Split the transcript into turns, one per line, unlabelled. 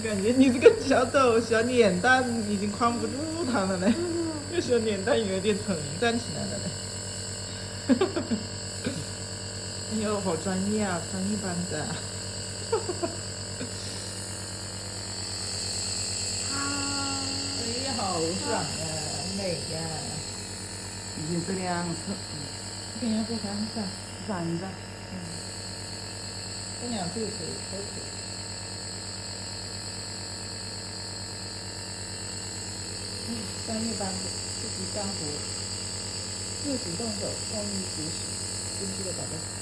感觉你这个小脸蛋已经框不住他了嘞，这小脸蛋有点疼，站起来了嘞。哎呦，好专业啊，专业班的。哎呀，好爽啊，美呀！
已经这个样子，
给人家做三下，
站着。
这两次可以，都可以。专业班子，自己干活，自主动手，动力指使，真是个宝贝。